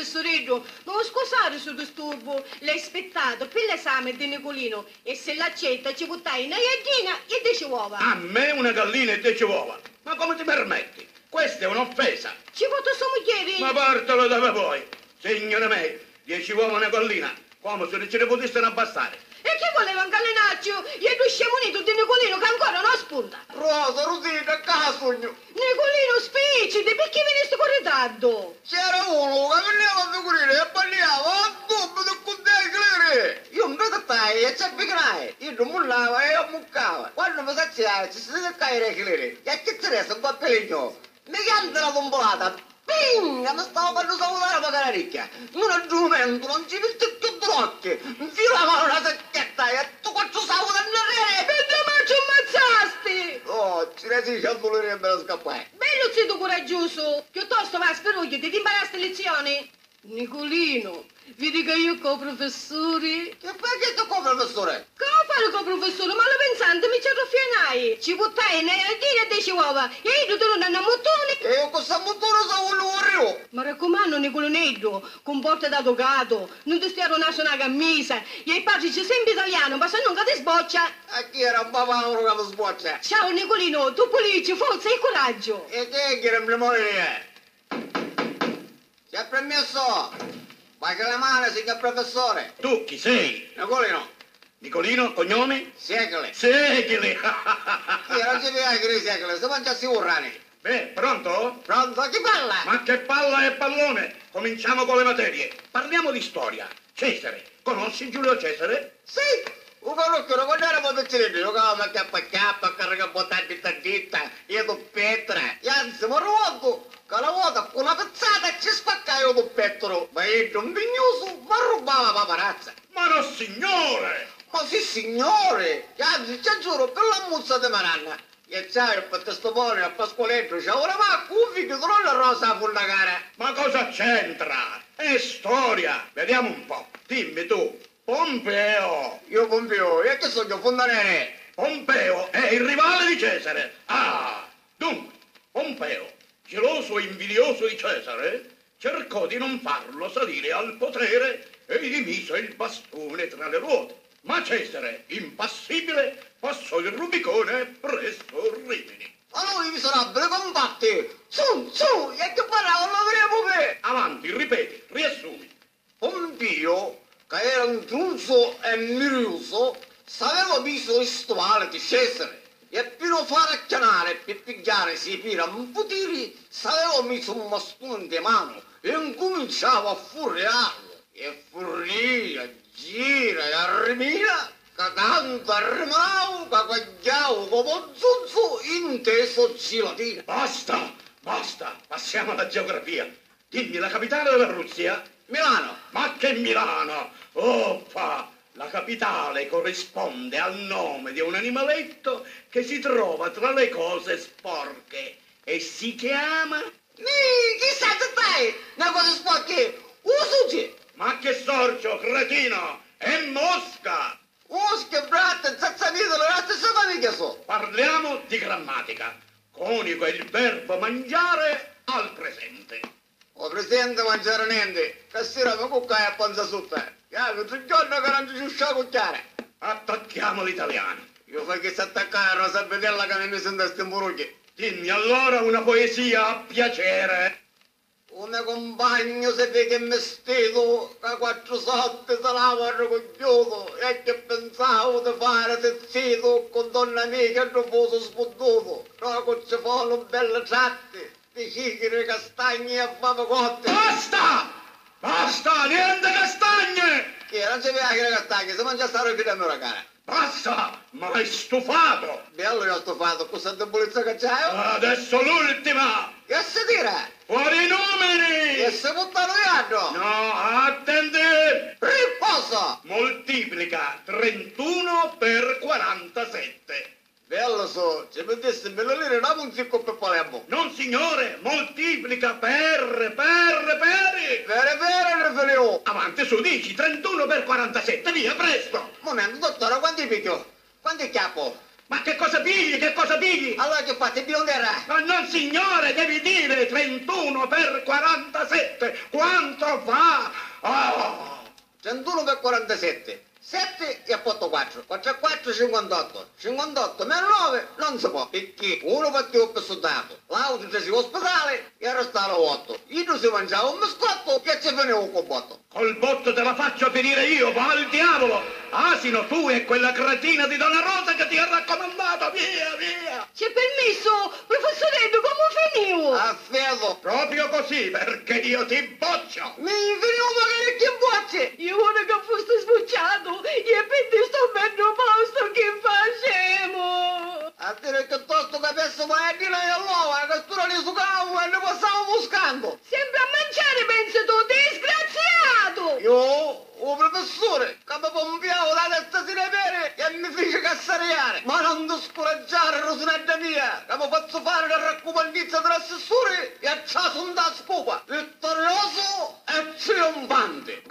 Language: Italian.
professoretto, non scusare sul disturbo. L'hai aspettato per l'esame di Nicolino e se l'accetta ci buttai una gallina e 10 uova. A me una gallina e 10 uova? Ma come ti permetti? Questa è un'offesa. Ci voto sua moglie. Ma portalo dove vuoi. Signora me, 10 uova e una gallina, come se non ce ne potessero abbassare. E chi voleva un gallinaccio? Gli due scemunito di Nicolino che ancora non spunta. Rosa, Rosina, casogno. Nicolino, spiciti, perché veniste con ritardo? C'era uno che veniva a figurire e parliava a dubito con te clere. Io non vedo stai e c'è piccanai. Io non mullava e io muccava. Quando mi saziava ci si deve caire clere. E che te resta un pappeligno? Mi canta la tombolata. Ping! Mi stavo per salutare la canaricchia. Non è giumento, non ci viste più d'occhi. Infilo la mano una secchietta e tu quanto stavo da andare. E te ma ci ammazzasti! Oh, ci resi c'è dolore per scappare. Bello zitto coraggioso, piuttosto va a sperugli, ti imparasti lezioni. Nicolino, vedi che io co professori? Che fai che tu come professore? Che ho fatto con professore? Ma lo pensante mi ci arruffianai. Ci buttai nella gira e 10 uova. E io tu non hanno mottone. E io con sta mottone stavo io. Ma raccomando, Nicolonetto, comporta da togato. Non ti stia a ronare una camisa. E i padri c'è sempre italiano, ma se non che ti sboccia. A chi era un papavolo che mi sboccia? Ciao Nicolino, tu pulisci, forza e coraggio. E che era il morire? Ci ha permesso? Vai che la mano, signor professore. Tu chi sei? Nicolino. Nicolino, cognome? Segale. Segale. Io non ci vedo che segale, se mangiassi urrani. Beh, pronto? Pronto? Chi parla? Ma che palla e pallone! Cominciamo con le materie. Parliamo di storia. Cesare. Conosci Giulio Cesare? Sì. Un conoscono quando eravamo piccini, giocavamo a chiappa, a carrica bottati ditta, io do Petra. E anzi, mi ricordo che una volta con una pezzata ci spaccai io do Petro, ma io non vignoso, ma rubava paparazza. Ma no, signore! Ma sì, signore! E anzi, ci giuro, per la muzza di Maranna. E sai, per testimone a Pasqualetto c'è una macca, un figlio di la rosa a la cara. Ma cosa c'entra? È storia. Vediamo un po'. Dimmi tu. Pompeo. Io Pompeo, e che sono fondanere? Pompeo è il rivale di Cesare. Ah, dunque, Pompeo, geloso e invidioso di Cesare, cercò di non farlo salire al potere e gli mise il bastone tra le ruote. Ma Cesare, impassibile, passò il Rubicone e presto Rimini. Ma noi miserabili combatti! Su, e che parla, non l'avremo per! Avanti, ripeti, riassumi. Pompeo, che era un giunzo e mirioso, sapeva visto il stovale di Cesare e per non fare acchianare per pigliare si pira un poteri, sapeva messo un bastone di mano e incominciava a furriarlo. E furria, gira e arrimina, che tanto arrimavo, che cagliavo come un zunzo inteso gilatina. Basta, passiamo alla geografia. Dimmi la capitale della Russia? Milano. Ma che Milano? Oppa! La capitale corrisponde al nome di un animaletto che si trova tra le cose sporche e si chiama... Chissà che stai? Una cosa sporche, usuci. Ma che sorcio, cretino! È Mosca! Che bratte, zazzanito, le stesse famiglie so. Parliamo di grammatica. Coniuga il verbo mangiare al presente. O presente mangiare niente, che sera mi cuccai a panza sutta. Tutto il giorno che non ci riuscivo a cucchiare. Attacchiamo l'italiano. Io fai che si attaccare a Rosa Bedella che mi sento sti imburucchi. Dimmi allora una poesia a piacere. Un mio compagno si vede vestito, che 4 soldi se lava ricogliuto, e che pensavo di fare sezzito con donna mia che non fosse sfottuto. No, che ci fanno belle tratte, di cicche, castagni e fave cotte. Basta, niente castagne! Che non si vede che le castagne, si mangia sta roba da mia cara. Basta, ma hai stufato! Bello io ho stufato, questa debolezza che c'hai? Adesso l'ultima! Che si tira? Fuori i numeri! Che si buttano viaggio? No, attenti! Riposa! Moltiplica 31 per 47. Bello so, ci mettessi in belle lire, dammi un zicco per Palermo. Non signore, moltiplica per. Vere, Felio. Avanti su, dici 31 per 47, via, presto! Momento, dottore, quanti picchio? Quanti chiappo? Ma che cosa pigli? Che cosa pigli? Allora che fate, biondera? Ma non signore, devi dire 31 per 47. Quanto fa? Oh! 31 per 47. 7 e apporto 4. 4 e 4, 58. 58 meno 9 non si può. Perché uno partiva per soldato, l'altro si va all'ospedale e restava 8. Io si mangiava un biscotto e ci veniva un cobotto. Col botto te la faccio finire io, va al diavolo! Asino, tu e quella cretina di Donna Rosa che ti ha raccomandato, via, via! C'è permesso, professoretto, come finivo? Affedo. Proprio così, perché io ti boccio! Mi venivo magari che bocce. Io ora che foste sbucciato, e per te sto bello posto che facciamo? A dire che tosto capesse vai a dire allora, che tu non li succavo e ne passavo buscando. Sempre a mangiare, pensi tu, disgraziato! Io, o professore, che mi pompiavo la testa di repere e mi fece cassariare. Ma non ti scoraggiare, Rosinetta mia, che mi faccio fare la raccomandizia dell'assessore e a ciaso da scopa, vittorioso e trionfante.